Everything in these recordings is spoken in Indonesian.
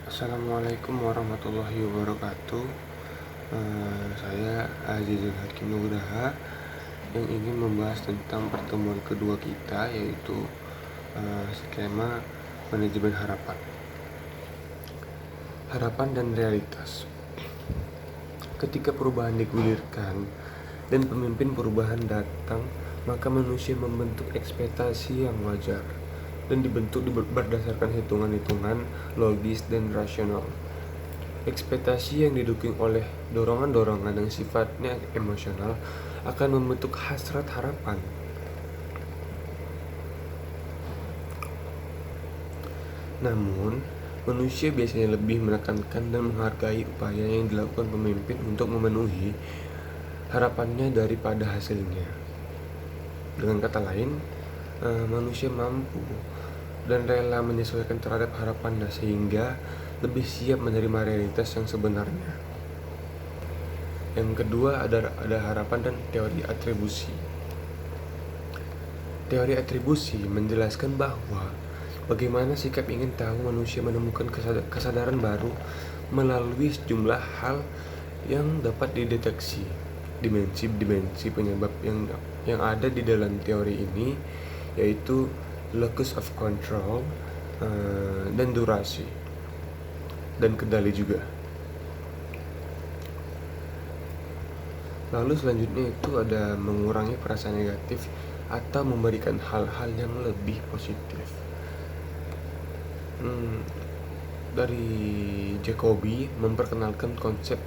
Assalamualaikum warahmatullahi wabarakatuh. Saya Azizul Hakim Nugraha yang ingin membahas tentang pertemuan kedua kita, yaitu skema manajemen harapan dan realitas. Ketika perubahan digulirkan dan pemimpin perubahan datang, maka manusia membentuk ekspektasi yang wajar dan dibentuk berdasarkan hitungan-hitungan logis dan rasional. Ekspektasi yang didukung oleh dorongan-dorongan yang sifatnya emosional akan membentuk hasrat harapan. Namun, manusia biasanya lebih menekankan dan menghargai upaya yang dilakukan pemimpin untuk memenuhi harapannya daripada hasilnya. Dengan kata lain, manusia mampu dan rela menyesuaikan terhadap harapannya sehingga lebih siap menerima realitas yang sebenarnya. Yang kedua ada harapan dan teori atribusi. Teori atribusi menjelaskan bahwa bagaimana sikap ingin tahu manusia menemukan kesadaran baru melalui sejumlah hal yang dapat dideteksi. Dimensi-dimensi penyebab yang ada di dalam teori ini yaitu locus of control dan durasi dan kendali juga. Lalu selanjutnya itu ada mengurangi perasaan negatif atau memberikan hal-hal yang lebih positif. Dari Jacobi memperkenalkan konsep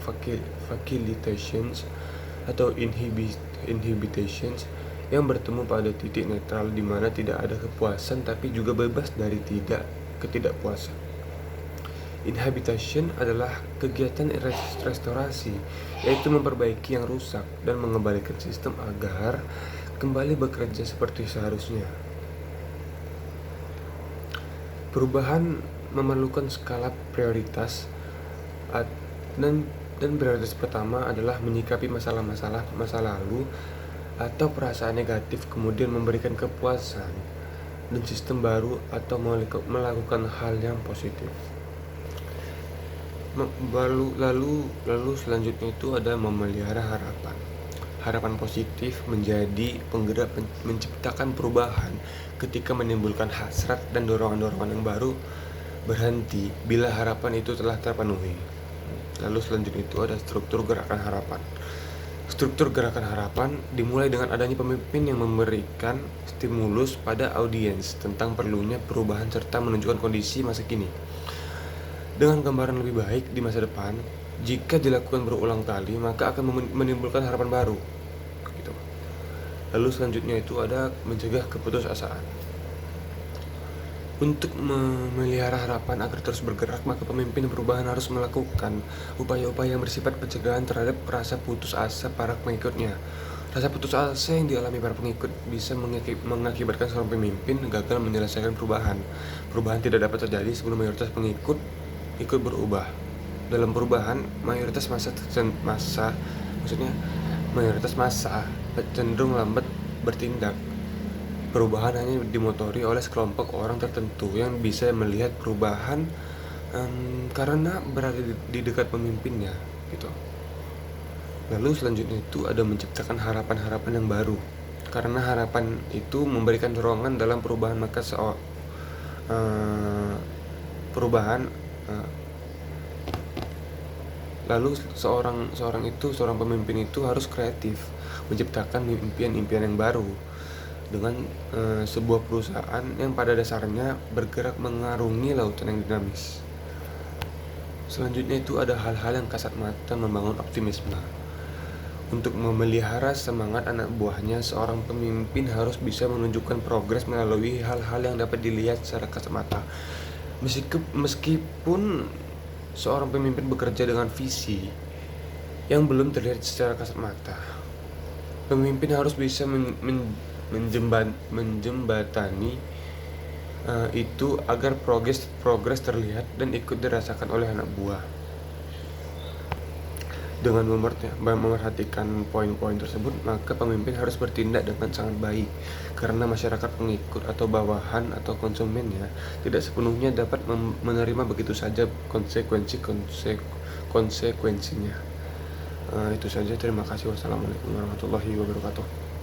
facilitations atau inhibitations yang bertemu pada titik netral di mana tidak ada kepuasan tapi juga bebas dari ketidakpuasan. Inhabitation adalah kegiatan restorasi, yaitu memperbaiki yang rusak dan mengembalikan sistem agar kembali bekerja seperti seharusnya. Perubahan memerlukan skala prioritas dan prioritas pertama adalah menyikapi masalah-masalah masa lalu atau perasaan negatif, kemudian memberikan kepuasan dan sistem baru atau melakukan hal yang positif. Lalu selanjutnya itu ada memelihara harapan. Harapan positif menjadi penggerak menciptakan perubahan ketika menimbulkan hasrat dan dorongan-dorongan yang baru berhenti bila harapan itu telah terpenuhi. Lalu selanjutnya itu ada struktur gerakan harapan. Struktur gerakan harapan dimulai dengan adanya pemimpin yang memberikan stimulus pada audiens tentang perlunya perubahan serta menunjukkan kondisi masa kini dengan gambaran lebih baik di masa depan. Jika dilakukan berulang kali, maka akan menimbulkan harapan baru. Gitu. Lalu selanjutnya itu ada mencegah keputusasaan. Untuk memelihara harapan agar terus bergerak, maka pemimpin perubahan harus melakukan upaya-upaya yang bersifat pencegahan terhadap rasa putus asa para pengikutnya. Rasa putus asa yang dialami para pengikut bisa mengakibatkan seorang pemimpin gagal menyelesaikan perubahan. Perubahan tidak dapat terjadi sebelum mayoritas pengikut ikut berubah. Dalam perubahan, mayoritas massa cenderung lambat bertindak. Perubahan hanya dimotori oleh sekelompok orang tertentu yang bisa melihat perubahan karena berada di dekat pemimpinnya, gitu. Lalu selanjutnya itu ada menciptakan harapan-harapan yang baru. Karena harapan itu memberikan dorongan dalam perubahan, maka lalu seorang pemimpin itu harus kreatif, menciptakan impian-impian yang baru dengan sebuah perusahaan yang pada dasarnya bergerak mengarungi lautan yang dinamis. Selanjutnya itu ada hal-hal yang kasat mata membangun optimisme. Untuk memelihara semangat anak buahnya, seorang pemimpin harus bisa menunjukkan progres melalui hal-hal yang dapat dilihat secara kasat mata. Meskipun seorang pemimpin bekerja dengan visi yang belum terlihat secara kasat mata, pemimpin harus bisa menjembatani itu agar progres terlihat dan ikut dirasakan oleh anak buah. Dengan memerhatikan poin-poin tersebut, maka pemimpin harus bertindak dengan sangat baik, karena masyarakat pengikut atau bawahan atau konsumennya tidak sepenuhnya dapat menerima begitu saja konsekuensinya. Itu saja, terima kasih. Wassalamualaikum warahmatullahi wabarakatuh.